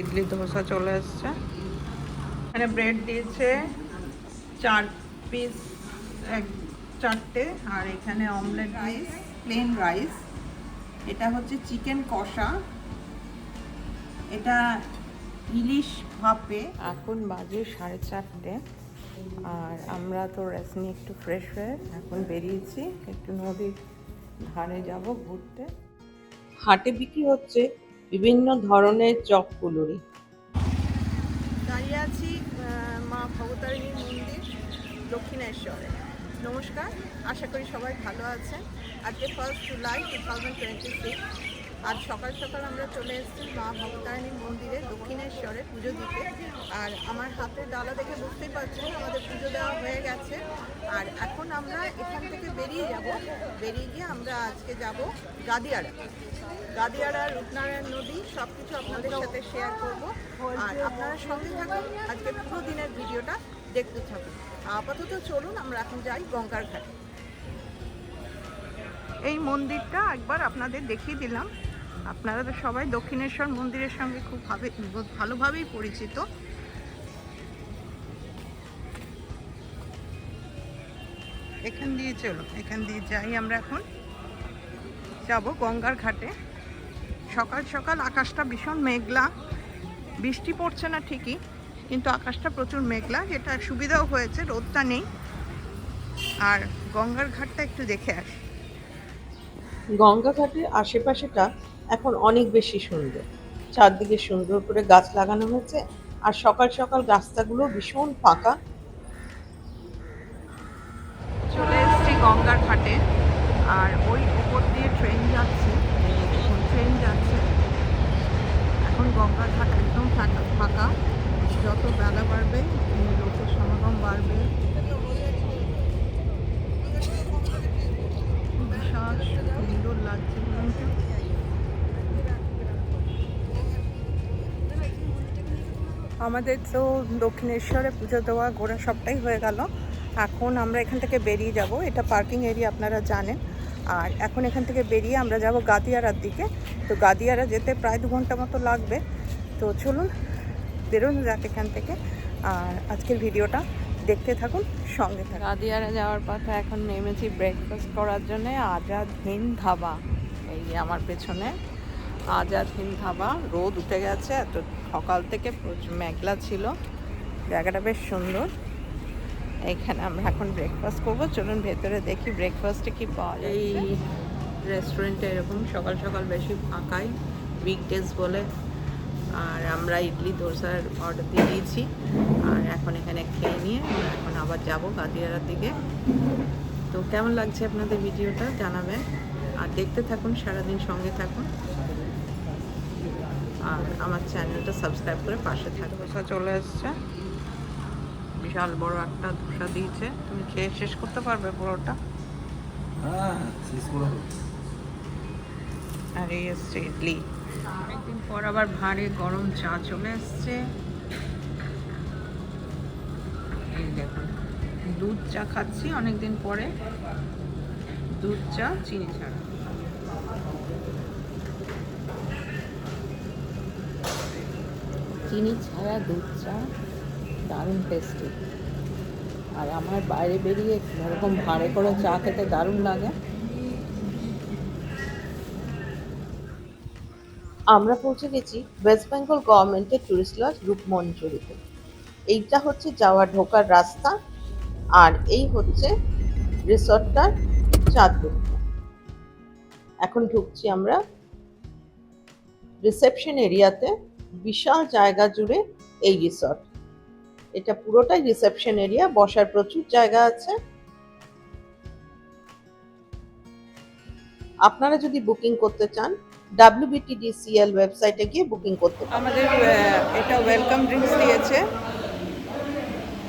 ইডলি ধোসা চলে এসছে। এখানে ব্রেড দিয়েছে 4 পিস, 4টে, আর এখানে অমলেট রাইস, প্লেন রাইস। এটা হচ্ছে চিকেন কষা, এটা ইলিশ ভাপে। এখন বাজে 4:30, আর আমরা তো রেস্ট নিয়ে একটু ফ্রেশ হয়ে এখন বেরিয়েছি, একটু নদীর ধারে যাব ঘুরতে। হাটে বিক্রি হচ্ছে বিভিন্ন ধরনের চপকুলুরি। দাঁড়িয়ে আছি মা ভবতারিণী মন্দির, দক্ষিণেশ্বরে। নমস্কার, আশা করি সবাই ভালো আছেন। আজকে 1 জুলাই 2026। আজ সকাল সকাল আমরা চলে এসেছি মা ভবতারিণী মন্দিরে দক্ষিণেশ্বরে পুজো দিতে। আর আমার হাতে ডালা দেখে বুঝতেই পারছেন আমাদের পুজো দেওয়া হয়ে গেছে। আর এখন আমরা এখান থেকে বেরিয়ে গিয়ে আমরা আজকে যাব গাদিয়াড়া, রূপনারায়ণ নদী, সব কিছু আপনাদের সাথে শেয়ার করব। আর আপনারা সঙ্গে থাকুন, আজকে পুরো দিনের ভিডিওটা দেখতে থাকুন। আপাতত চলুন আমরা এখন যাই গঙ্গার ঘাটে। এই মন্দিরটা একবার আপনাদের দেখিয়ে দিলাম। আপনারা তো সবাই দক্ষিণেশ্বর মন্দিরের সঙ্গে খুব ভালোভাবেই পরিচিত। এখান দিয়ে যাই আমরা, এখন যাব গঙ্গার ঘাটে। সকাল সকাল আকাশটা ভীষণ মেঘলা, বৃষ্টি পড়ছে না ঠিকই, কিন্তু আকাশটা প্রচুর মেঘলা, যেটা সুবিধাও হয়েছে, রোদটা নেই। আর গঙ্গার ঘাটটা একটু দেখে আসি। গঙ্গা ঘাটের আশেপাশেটা এখন অনেক বেশি সুন্দর। চারদিকে সুন্দর করে গাছ লাগানো হয়েছে, আর সকাল সকাল রাস্তাগুলো ভীষণ ফাঁকা। চলে এসেছি গঙ্গার ঘাটে, আর ওই উপর দিয়ে ট্রেন যাচ্ছে, এখন গঙ্গার ঘাট একদম ফাঁকা। যত বেলা বাড়বে লোকের সমাগম বাড়বে। বিশাল সুন্দর লাগছে। আমাদের তো দক্ষিণেশ্বরে পুজো দেওয়া ঘোরা সবটাই হয়ে গেল। এখন আমরা এখান থেকে বেরিয়ে যাব, এটা পার্কিং এরিয়া আপনারা জানেন। আর এখন এখান থেকে বেরিয়ে আমরা যাব গাদিয়ারার দিকে। তো গাদিয়ারা যেতে প্রায় 2 ঘন্টা মতো লাগবে। তো চলুন বেরোনো যাক এখান থেকে, আর আজকের ভিডিওটা দেখতে থাকুন, সঙ্গে থাকুন। গাদিয়ারা যাওয়ার পথে এখন নেমেছি ব্রেকফাস্ট করার জন্যে আজাদ হিন্দ ধাবা। এই আমার পেছনে আজাদ হিন্দ ধাবা। রোদ উঠে গেছে, এত সকাল থেকে প্রচুর মেঘলা ছিল, জায়গাটা বেশ সুন্দর। এইখানে আমরা এখন ব্রেকফাস্ট করবো, চলুন ভেতরে দেখি ব্রেকফাস্টে কি পাওয়া যায়। এই রেস্টুরেন্টে এরকম সকাল সকাল বেশি ফাঁকাই, উইকডেজ বলে। আর আমরা ইডলি ধোসার অর্ডার দিয়ে দিয়েছি, আর এখন এখানে খেয়ে নিয়ে আমরা এখন আবার যাব গাদিয়ারার দিকে। তো কেমন লাগছে আপনাদের ভিডিওটা জানাবেন, আর দেখতে থাকুন, সারাদিন সঙ্গে থাকুন, আর আমার চ্যানেলটা সাবস্ক্রাইব করে পাশে থাকুন। ধোসা চলে এসছে, বিশাল বড় একটা ধোসা দিয়েছে। তুমি খেয়ে শেষ করতে পারবে পুরোটা? আর এই এসছে ইডলি। অনেকদিন পর আবার ভাঁড়ে গরম চা চলে এসছে। এই দেখুন, দুধ চা খাচ্ছি অনেকদিন পরে, দুধ চা চিনি ছাড়া। চিনি ছাড়া দুধ চা দারুণ টেস্টি। আর আমার বাইরে বেরিয়ে এরকম ভাঁড়ে করে চা খেতে দারুণ লাগে। আমরা পৌঁছে গেছি ওয়েস্ট বেঙ্গল গভর্নমেন্টের টুরিস্ট লজ রূপমঞ্জরিতে। এইটা হচ্ছে ঢোকার রাস্তা, আর এই হচ্ছে রিসর্টটার চাঁদপুরটা। এখন ঢুকছি আমরা রিসেপশন এরিয়াতে। বিশাল জায়গা জুড়ে এই রিসর্ট, এটা পুরোটাই রিসেপশন এরিয়া, বসার প্রচুর জায়গা আছে। আপনারা যদি বুকিং করতে চান WBTDCL ওয়েবসাইটে গিয়ে বুকিং করতে পারেন। আমাদের এটা ওয়েলকাম ড্রিঙ্কস দিয়েছে,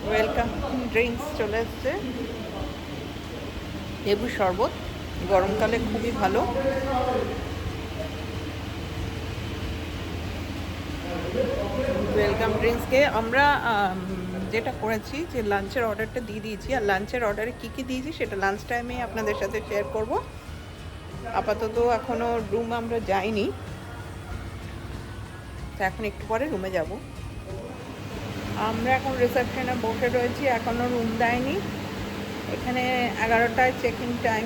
ওয়েলকাম ড্রিঙ্কস চলে এসছে। লেবু শরবত, গরমকালে খুবই ভালো। ওয়েলকাম ড্রিঙ্কসকে আমরা যেটা করেছি যে লাঞ্চের অর্ডারটা দিয়ে দিয়েছি, আর লাঞ্চের অর্ডারে কী কী দিয়েছি সেটা লাঞ্চ টাইমে আপনাদের সাথে শেয়ার করব। আপাতত এখনও রুম আমরা যাইনি, তো এখন একটু পরে রুমে যাব। আমরা এখন রিসেপশনে বসে রয়েছি, এখনও রুম দেয়নি। এখানে 11টায় চেক ইন টাইম,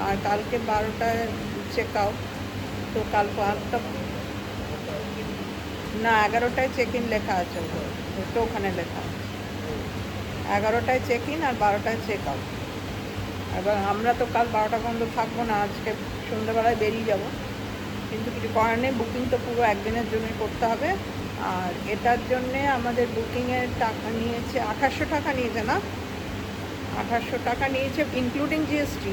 আর কালকে 12টায় চেক আউট। তো কাল 5টা না 11টায় চেক ইন লেখা আছে, তো ওখানে লেখা আছে 11টায় চেক ইন আর 12টায় চেক আউট। এবার আমরা তো কাল 12টা পর্যন্ত থাকবো না, আজকে সন্ধ্যাবেলায় বেরিয়ে যাব। কিন্তু কিছু করার নেই, বুকিং তো পুরো একদিনের জন্য করতে হবে। আর এটার জন্যে আমাদের বুকিংয়ের টাকা নিয়েছে 2800 টাকা নিয়েছে না, 2800 টাকা নিয়েছে ইনক্লুডিং জিএসটি।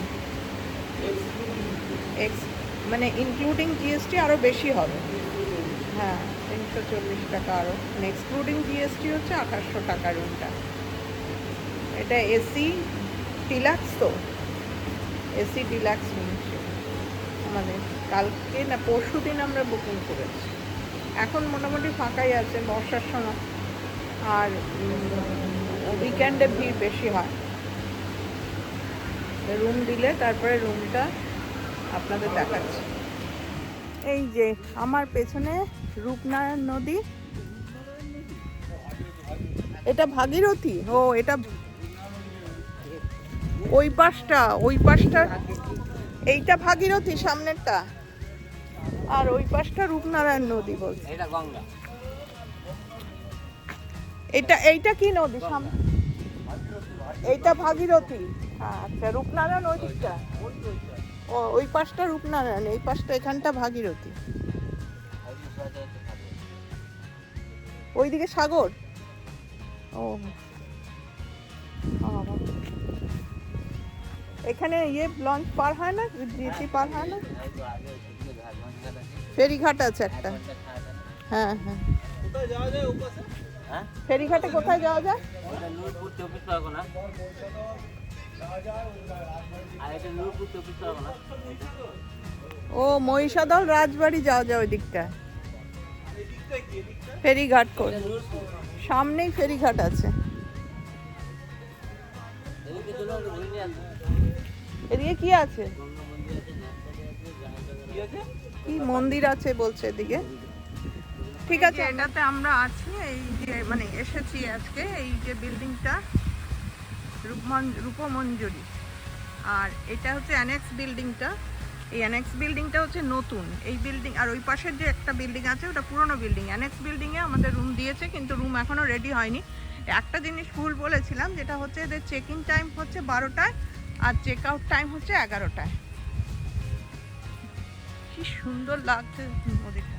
মানে ইনক্লুডিং জিএসটি আরও বেশি হবে, হ্যাঁ 340 টাকা আরও, মানে এক্সক্লুডিং জিএসটি হচ্ছে 2800 টাকা রুমটা। এটা এসি ডিলাক্স, তো এসি ডিলাক্স রুম আমাদের। কালকে না পরশু দিন আমরা বুকিং করেছি, এখন মোটামুটি ফাঁকাই আছে বর্ষার সময়, আর উইকেন্ডে ভিড় বেশি হয়। রুম দিলে তারপরে রুমটা আপনাদের দেখাচ্ছি। এই যে আমার পেছনে রূপনারায়ণ নদী, এটা ভাগীরথী। ও এটা ওই পাশটা এইটা ভাগীরথী সামনেরটা, আর ওই পাশটা রূপনারায়ণ নদী বলছে। এটা গঙ্গা, এইটা কি নদী সামনে? এইটা ভাগীরথী। আচ্ছা, রূপনারায়ণ ওই দিকটা, ও ওই পাশটা রূপনারায়ণ, এই পাশটা এখানটা ভাগীরথী। ওইদিকে সাগর। ও এখানে লঞ্চ পার হয় না, জিটি পার হয় না, ফেরিঘাট আছে একটা। হ্যাঁ হ্যাঁ, কোথায় যাওয়া যায় ওপাশে? হ্যাঁ, ফেরিঘাটে কোথায় যাওয়া যায়? ওটা নূরপুর 24 পরগনা, আর এটা নূরপুর 24 পরগনা। ও মহিষাদল রাজবাড়ি যাওয়া যায় ওই দিকটা, ফেরিঘাট করে সামনেই ফেরিঘাট আছে। এদিকে চলো, ঘুরে নিয়ে আসবো। এদিকে কি আছে? গঙ্গা মন্দির আছে, কি আছে? কি মন্দির আছে বলছে এদিকে। ঠিক আছে, এটাতে আমরা আছি, এই যে মানে এসেছি আজকে, এই যে বিল্ডিংটা রূপমঞ্জরি, আর এটা হচ্ছে অ্যানেক্স বিল্ডিংটা। এই অ্যানেক্স বিল্ডিংটা হচ্ছে নতুন এই বিল্ডিং, আর ওই পাশের যে একটা বিল্ডিং আছে ওটা পুরনো বিল্ডিং। অ্যানেক্স বিল্ডিংয়ে আমাদের রুম দিয়েছে, কিন্তু রুম এখনও রেডি হয়নি। একটা জিনিস ভুল বলেছিলাম, যেটা হচ্ছে এদের চেক ইন টাইম হচ্ছে 12টায় আর চেক আউট টাইম হচ্ছে 11টায়। কি সুন্দর লাগছে নদীটা,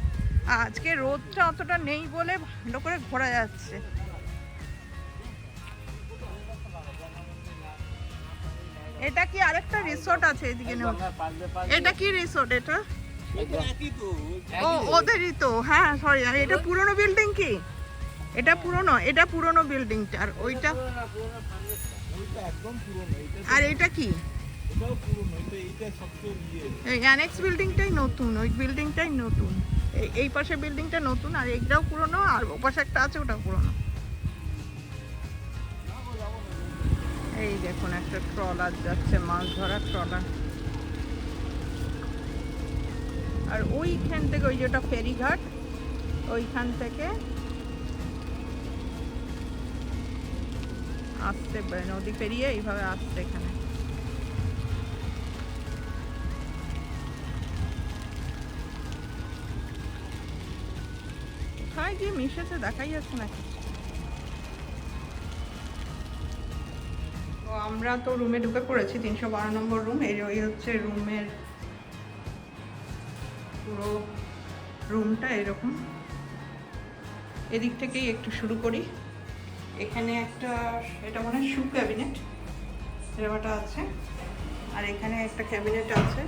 আজকে রোদটা অতটা নেই বলে ভালো করে ঘোরা যাচ্ছে। এটা কি আরেকটা রিসোর্ট আছে এদিকে? এটা কি রিসোর্ট? এটা ও ওদেরই তো, হ্যাঁ সরি। আর এটা পুরনো বিল্ডিং কি? এটা পুরনো বিল্ডিংটা, আর ওইটা আর এটা কি? এই অ্যানেক্স বিল্ডিংটাই নতুন, ওই বিল্ডিংটাই নতুন, এই পাশে বিল্ডিংটা নতুন, আর এইটাও পুরনো, আর ও পাশে একটা আছে ওটাও পুরনো। এই দেখুন একটা ট্রলার যাচ্ছে, মাছ ধরার ট্রলার। আর ওইখান থেকে ওই যেটা ফেরিঘাট, ওইখান থেকে আসতে পারে, নদী পেরিয়ে এইভাবে আসতে এখানে। কোথায় গিয়ে মিশেছে দেখাই যাচ্ছে না কিছু। তো আমরা তো রুমে ঢুকে পড়েছি, 312 নম্বর রুম। এই হচ্ছে রুমের পুরো রুমটা এরকম। এদিক থেকেই একটু শুরু করি। এখানে একটা, এটা মনে হয় শু ক্যাবিনেট এরকমটা আছে, আর এখানে একটা ক্যাবিনেট আছে,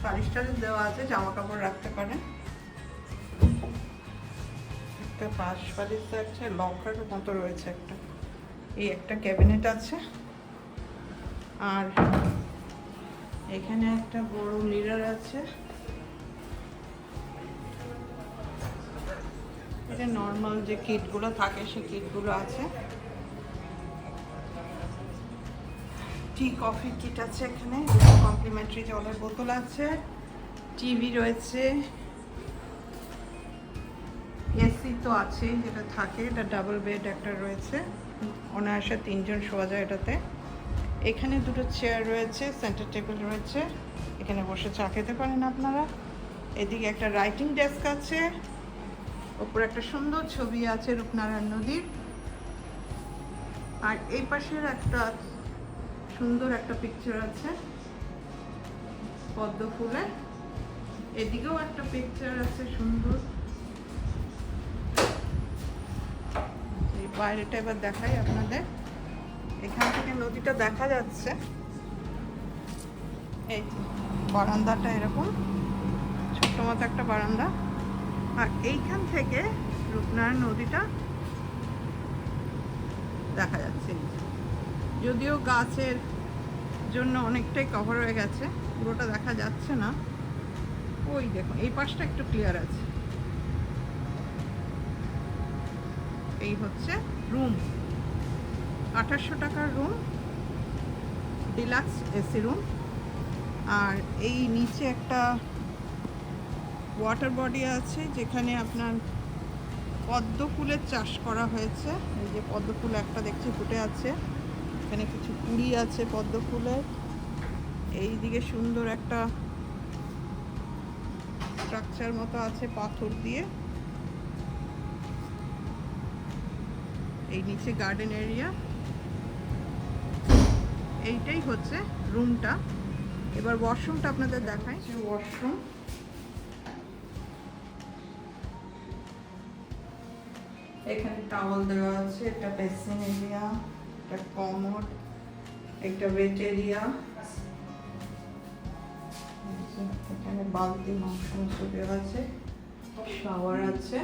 বালিশ টালিশ দেওয়া আছে, জামা কাপড় রাখতে পারেন। একটা পাশ বালিশ আছে, লকার মতো রয়েছে একটা। এই একটা ক্যাবিনেট আছে, আর এখানে একটা বড় মিরর আছে। এটা নর্মাল যে কিটগুলো থাকে সেই কিটগুলো আছে। টি কফি কিট আছে এখানে, কমপ্লিমেন্টারি জলের বোতল আছে, টিভি রয়েছে, এসি তো আছেই, যেটা থাকে, এটা ডাবল বেড একটা রয়েছে, অনায়াসে 3 জন শোয়া যায় এটাতে। এখানে দুটো চেয়ার রয়েছে, সেন্টার টেবিল রয়েছে, এখানে বসে চা খেতে পারেন আপনারা। এদিকে একটা রাইটিং ডেস্ক আছে, ওপরে একটা সুন্দর ছবি আছে রূপনারায়ণ নদীর। আর এই পাশের একটা সুন্দর একটা পিকচার আছে পদ্ম ফুলের, এদিকেও একটা পিকচার আছে সুন্দর। এই বাইরেটা এবার দেখাই আপনাদের, এখান থেকে নদীটা দেখা যাচ্ছে। এই যে বারান্দাটা এরকম ছোট্ট মতো একটা বারান্দা, আর এইখান থেকে রূপনারায়ণ নদীটা দেখা যাচ্ছে। যদিও গাছের জন্য অনেকটাই কভার হয়ে গেছে, পুরোটা দেখা যাচ্ছে না। ওই দেখুন এই পাশটা একটু ক্লিয়ার আছে। এই হচ্ছে রুম, 2800 টাকার রুম, ডিলাক্স এসি রুম। আর এই নিচে একটা ওয়াটার বডি আছে, যেখানে আপনার পদ্ম ফুলের চাষ করা হয়েছে। এই যে পদ্ম ফুল একটা দেখছি ফুটে আছে, এখানে কিছু কুড়ি আছে পদ্ম ফুলের। এই দিকে সুন্দর একটা স্ট্রাকচার মতো আছে পাথর দিয়ে। এই নিচে গার্ডেন এরিয়া। এইটাই হচ্ছে রুমটা। এবার ওয়াশরুমটা আপনাদের দেখাই। ওয়াশরুম, এখানে টাওয়াল দেওয়া আছে, একটা বেসিন এরিয়া, একটা কমোড, একটা ওয়েট এরিয়া, এখানে বালতি সমস্ত দেওয়া আছে, শাওয়ার আছে,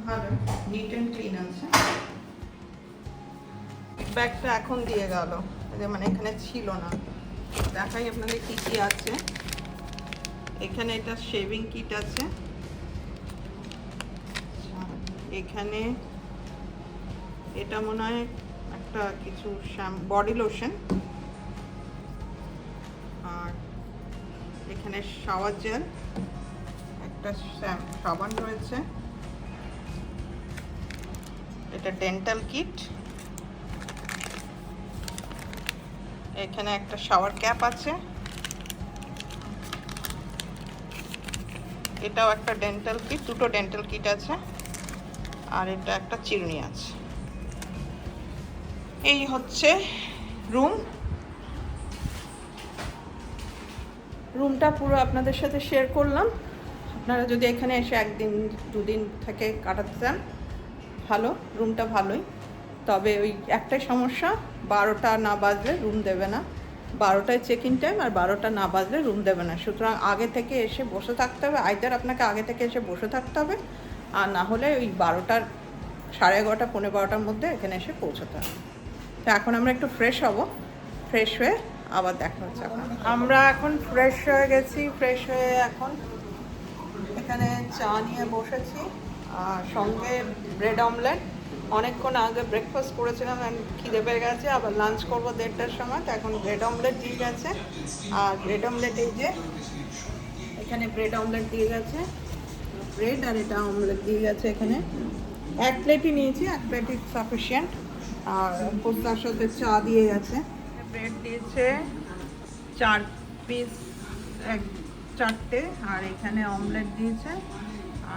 ভালো নিট অ্যান্ড ক্লিন আছে। ব্যাগটা এখন দিয়ে গেল, মানে এখানে ছিল না। দেখাই আপনাদের কি কি আছে। এখানে এটা শেভিং কিট আছে, এখানে এটা মনে হয় একটা কিছু বডি লোশন, আর এখানে শাওয়ার জেল, একটা সাবান রয়েছে, এটা ডেন্টাল কিট, এখানে একটা শাওয়ার ক্যাপ আছে, এটাও একটা ডেন্টাল কিট, দুটো ডেন্টাল কিট আছে, আর এটা একটা চিরুনি আছে। এই হচ্ছে রুম। রুমটা পুরো আপনাদের সাথে শেয়ার করলাম। আপনারা যদি এখানে এসে 1 দিন 2 দিন থেকে কাটাতে চান, ভালো, রুমটা ভালোই। তবে ওই একটাই সমস্যা, 12টা না বাজলে রুম দেবে না। 12টায় চেক ইন টাইম, আর 12টা না বাজলে রুম দেবে না। সুতরাং আগে থেকে এসে বসে থাকতে হবে, আইদার আপনাকে আগে থেকে এসে বসে থাকতে হবে, আর না হলে ওই 12টার 11:30 পৌনে 12টার মধ্যে এখানে এসে পৌঁছতে হবে। তো এখন আমরা একটু ফ্রেশ হব, ফ্রেশ হয়ে আবার দেখা হচ্ছে। আমরা এখন ফ্রেশ হয়ে গেছি, ফ্রেশ হয়ে এখন এখানে চা নিয়ে বসেছি, আর সঙ্গে ব্রেড অমলেট। অনেকক্ষণ আগে ব্রেকফাস্ট করেছিলাম, খিদে পেয়ে গেছে, আবার লাঞ্চ করবো 1:30টার সময়। তো এখন ব্রেড অমলেট দিয়ে গেছে, আর ব্রেড অমলেট এই যে এখানে ব্রেড অমলেট দিয়ে গেছে, ব্রেড আর এটা অমলেট দিয়ে গেছে। এখানে 1 প্লেটই নিয়েছি, 1 প্লেটই সাফিসিয়েন্ট, আর তার সাথে চা দিয়ে গেছে। ব্রেড দিয়েছে 4 পিস, 4টে, আর এখানে অমলেট দিয়েছে,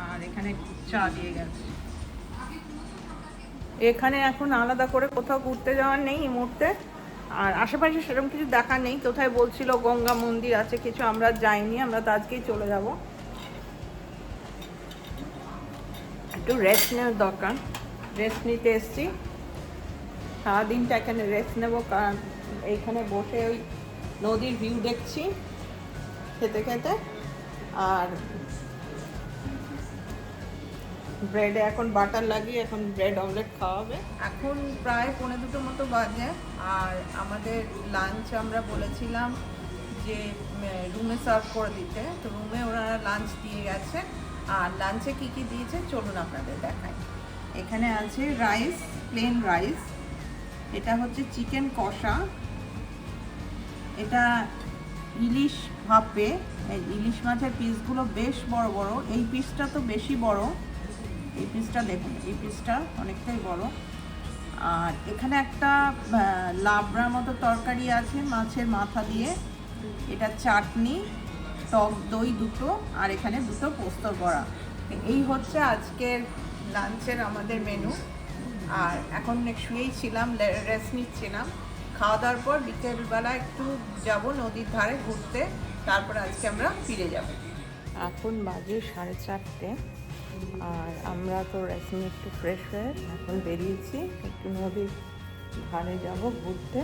আর এখানে চা দিয়ে গেছে। এখানে এখন আলাদা করে কোথাও ঘুরতে যাওয়ার নেই এই মুহূর্তে, আর আশেপাশে সেরকম কিছু দেখা নেই। কোথায় বলছিল গঙ্গা মন্দির আছে কিছু, আমরা যাইনি, আমরা তো আজকেই চলে যাব। একটু রেস্ট নেওয়ার দরকার, রেস্ট নিতে এসছি। সারাদিনটা এখানে রেস্ট নেবো, কারণ এইখানে বসে ওই নদীর ভিউ দেখছি খেতে খেতে। আর ব্রেডে এখন বাটার লাগিয়ে এখন ব্রেড অমলেট খাওয়া হবে। এখন প্রায় 1:45 মতো বাজে, আর আমাদের লাঞ্চ আমরা বলেছিলাম যে রুমে সার্ভ করে দিতে, তো রুমে ওনারা লাঞ্চ দিয়ে গেছে। আর লাঞ্চে কি কি দিয়েছে চলুন আপনাদের দেখাই। এখানে আছে রাইস, প্লেন রাইস, এটা হচ্ছে চিকেন কষা, এটা ইলিশ ভাপে। এই ইলিশ মাছের পিসগুলো বেশ বড় বড়, এই পিসটা তো বেশি বড়, এই পিসটা দেখুন, এই পিসটা অনেকটাই বড়। আর এখানে একটা লাবড়ার মতো তরকারি আছে মাছের মাথা দিয়ে, এটা চাটনি, টক দই দুটো, আর এখানে দুটো পোস্তর বড়া। এই হচ্ছে আজকের লাঞ্চের আমাদের মেনু। আর এখন শুয়েই ছিলাম, রেস্ট নিচ্ছিলাম। খাওয়া দাওয়ার পর বিকেলবেলা একটু যাব নদীর ধারে ঘুরতে, তারপর আজকে আমরা ফিরে যাব। এখন বাজে 4:30, আর আমরা তো রেস্ট নিয়ে একটু ফ্রেশ হয়ে এখন বেরিয়েছি, একটু নদীর ধারে যাব ঘুরতে।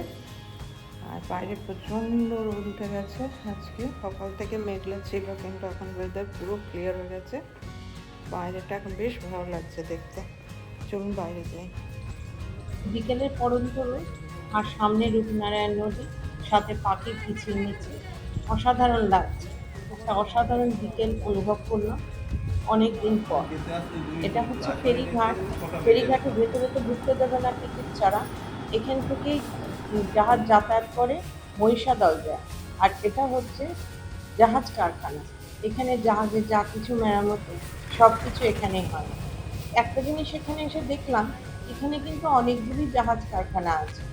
আর বাইরে প্রচণ্ড রোদ উঠে গেছে আজকে, সকাল থেকে মেঘলা ছিল, কিন্তু এখন ওয়েদার পুরো ক্লিয়ার হয়ে গেছে। বাইরেটা এখন বেশ ভালো লাগছে দেখতে। চলুন বাইরে যাই। বিকেলের পরন্ত রোদ আর সামনে রূপনারায়ণ নদী, সাথে পাখির কিচিরমিচির, অসাধারণ লাগছে। একটা অসাধারণ বিকেল অনুভব করলাম অনেক দিন পর। এটা হচ্ছে ফেরিঘাট। ফেরিঘাটের ভেতরে তো ঢুকতে দেবে না টিকিট ছাড়া, এখান থেকেই জাহাজ যাতায়াত করে মহিষাদল যায়। আর এটা হচ্ছে জাহাজ কারখানা, এখানে জাহাজে যা কিছু মেরামতি সব কিছু এখানেই হয়। একটা জিনিস এখানে এসে দেখলাম, এখানে কিন্তু অনেকগুলি জাহাজ কারখানা আছে,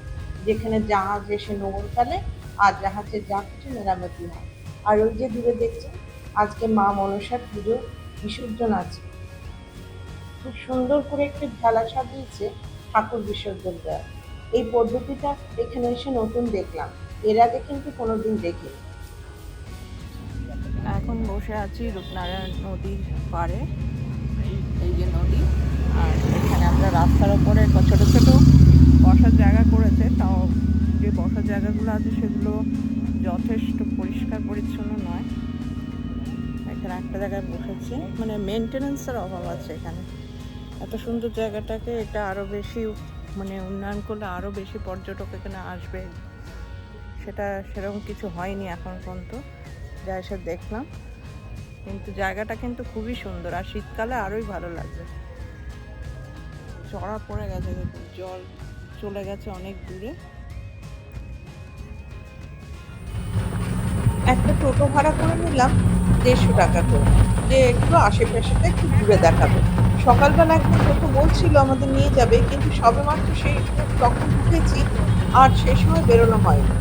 যেখানে জাহাজ এসে নোঙর ফেলে আর জাহাজে যা কিছু মেরামতি হয়। আর ওই যে দূরে দেখছেন, আজকে মা মনসার পুজো বিসর্জন আছে, খুব সুন্দর করে একটি ভেলা সাজিয়েছে ঠাকুর বিসর্জন দেওয়ার। এই পদ্ধতিটা এখানে এসে নতুন দেখলাম, এর আগে কিন্তু কোনোদিন দেখিনি। এখন বসে আছি রূপনারায়ণ নদীর পাড়ে, এই যে নদী। আর এখানে আমরা রাস্তার ওপরে ছোটো ছোটো বসার জায়গা করেছে, তাও যে বসার জায়গাগুলো আছে সেগুলো যথেষ্ট পরিষ্কার পরিচ্ছন্ন নয়। এখানে একটা জায়গায় বসেছি, মানে মেনটেনেন্সের অভাব আছে এখানে। এত সুন্দর জায়গাটাকে এটা আরও বেশি মানে উন্নয়ন করলে আরও বেশি পর্যটক এখানে আসবে, সেটা সেরকম কিছু হয়নি এখন পর্যন্ত যা এসে দেখলাম। কিন্তু জায়গাটা কিন্তু খুবই সুন্দর, আর শীতকালে আরোই ভালো লাগবে। চড়া পড়ে গেছে, জল চলে গেছে অনেক দূরে। একটা টোটো ভাড়া করে নিলাম 150 টাকা করে, যে একটু আশেপাশেটা একটু ঘুরে দেখাবে। সকালবেলা একদম টোটো বলছিল আমাদের নিয়ে যাবে, কিন্তু সবেমাত্র সেই তখন উঠেছি, আর সেই সময় বেরোনো হয়নি।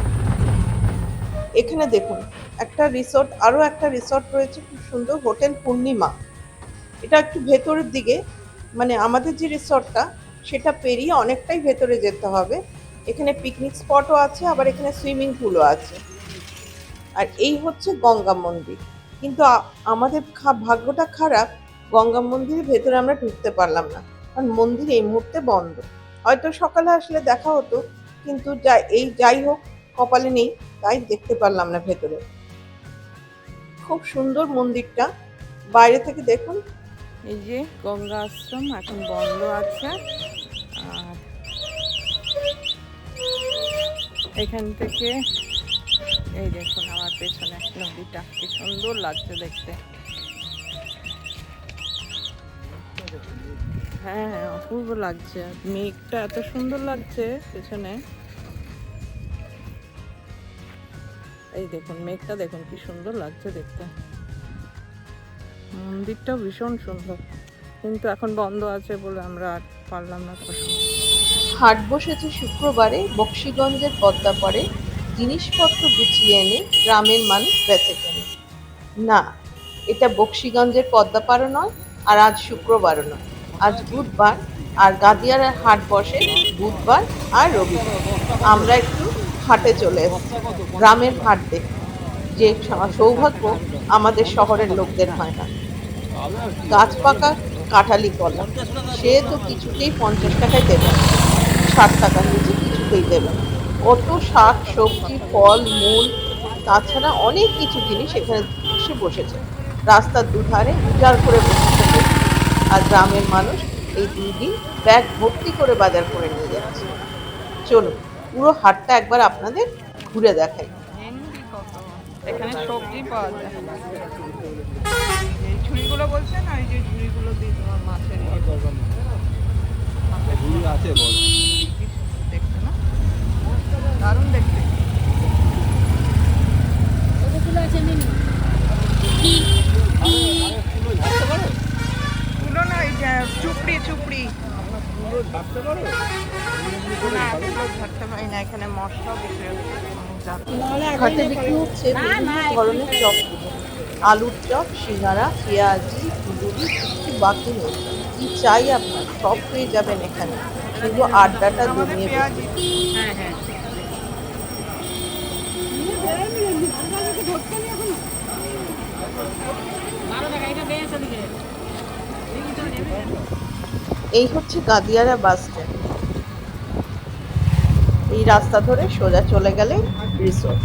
এখানে দেখুন একটা রিসর্ট, আরও একটা রিসর্ট রয়েছে খুব সুন্দর, হোটেল পূর্ণিমা। এটা একটু ভেতরের দিকে, মানে আমাদের যে রিসর্টটা সেটা পেরিয়ে অনেকটাই ভেতরে যেতে হবে। এখানে পিকনিক স্পটও আছে, আবার এখানে সুইমিং পুলও আছে। আর এই হচ্ছে গঙ্গা মন্দির, কিন্তু আমাদের ভাগ্যটা খারাপ, গঙ্গা মন্দিরের ভেতরে আমরা ঢুকতে পারলাম না, কারণ মন্দির এই মুহূর্তে বন্ধ। হয়তো সকালে আসলে দেখা হতো, কিন্তু যাই হোক কপালে নেই, তাই দেখতে পারলাম না ভেতরে। খুব সুন্দর মন্দিরটা, বাইরে থেকে দেখুন। এই যে গঙ্গা আশ্রম এখন বন্ধ আছে, আর এখান থেকে এই দেখুন আমার পেছনে নদীটা কি সুন্দর লাগছে দেখতে। হ্যাঁ অপূর্ব লাগছে, মেঘটা এত সুন্দর লাগছে পেছনে। এই দেখুন মেঘটা দেখুন কি সুন্দর লাগছে দেখতে। মন্দিরটাও ভীষণ সুন্দর, কিন্তু এখন বন্ধ আছে বলে আমরা আর পারলাম না। হাট বসেছে শুক্রবারে বক্সিগঞ্জের পদ্মাপাড়ে, জিনিসপত্র গুছিয়ে এনে গ্রামের মানুষ বেচে কেনে। না, এটা বক্সিগঞ্জের পদ্মাপাড়ও নয়, আর আজ শুক্রবারও নয়, আজ বুধবার। আর গাদিয়ার হাট বসে বুধবার আর রবিবার। আমরা একটু হাটে চলে এসেছি, গ্রামের হাট দেখতে, যে সৌভাগ্য আমাদের শহরের লোকদের হয় না। গাছ পাকা কাঁঠালি কলা, সে তো কিছুতেই 50 টাকায় দেবে না, 60 টাকার নিচে কিছুতেই দেবে না। কত শাক সবজি ফল মূল, তাছাড়া অনেক কিছু জিনিস এখানে এসে বসেছে। রাস্তার দুধারে উজাড় করে বসেছে, আর গ্রামের মানুষ এই 2 দিন ব্যাগ ভর্তি করে বাজার করে নিয়ে যাচ্ছে। চলুন পুরো হাটটা একবার আপনাদের ঘুরে দেখাই। এখানে সবজি পাওয়া যায়, এই ঝুড়িগুলো বলছে না, এই যে ঝুড়িগুলো দিয়ে তোমার মাছের আছে দেখতে না দারুণ দেখতে। তুলো না, ওই যে চুপড়ি চুপড়ি। না, এগুলো ধরতে পারি না, এখানে মশলা বিক্রি হচ্ছে। ঘাটে বিক্রি হচ্ছে বিভিন্ন ধরনের চপ, আলুর চপ, সিঙ্গারা, পেঁয়াজি, ফুলুরি, কিছু বাকি নেই। কি চাই আপনার সব পেয়ে যাবেন এখানে, শুধু আড্ডাটা আমাদের জমিয়ে পেঁয়াজি। বসুন। হ্যাঁ হ্যাঁ। এই হচ্ছে গাদিয়ারা বাস স্ট্যান্ড। এই রাস্তা ধরে সোজা চলে গেলে রিসোর্ট।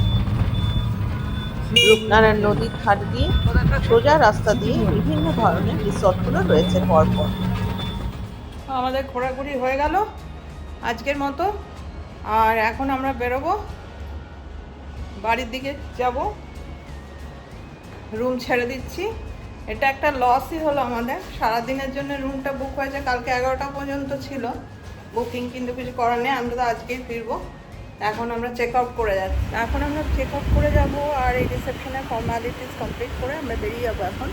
রূপনারায়ণ নদীর ধার দিয়ে সোজা রাস্তা দিয়ে বিভিন্ন ধরনের রিসোর্টগুলো রয়েছে পরপর। আমাদের ঘোরাঘুরি হয়ে গেল আজকের মতো, আর এখন আমরা বেরোবো, বাড়ির দিকে যাব, রুম ছেড়ে দিচ্ছি। এটা একটা লসই হলো আমাদের, সারাদিনের জন্য রুমটা বুক হয়েছে, কালকে 11টা পর্যন্ত ছিল বুকিং, কিন্তু কিছু করার নেই, আমরা তো আজকেই ফিরবো। এখন আমরা চেক আউট করে যাচ্ছি, এখন আমরা চেক আউট করে যাব, আর এই রিসেপশনের ফর্মালিটিস কমপ্লিট করে আমরা বেরিয়ে যাবো এখন।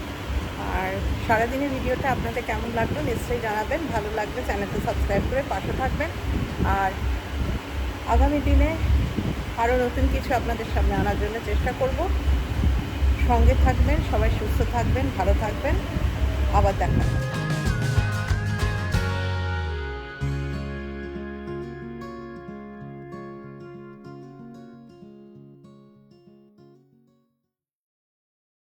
আর সারাদিনের ভিডিওটা আপনাদের কেমন লাগলো নিশ্চয়ই জানাবেন, ভালো লাগলে চ্যানেলটা সাবস্ক্রাইব করে পাশে থাকবেন। আর আগামী দিনে আরও নতুন কিছু আপনাদের সামনে আনার জন্য চেষ্টা করব। সঙ্গে থাকবেন, সবাই সুস্থ থাকবেন, ভালো থাকবেন, আবার দেখা হবে।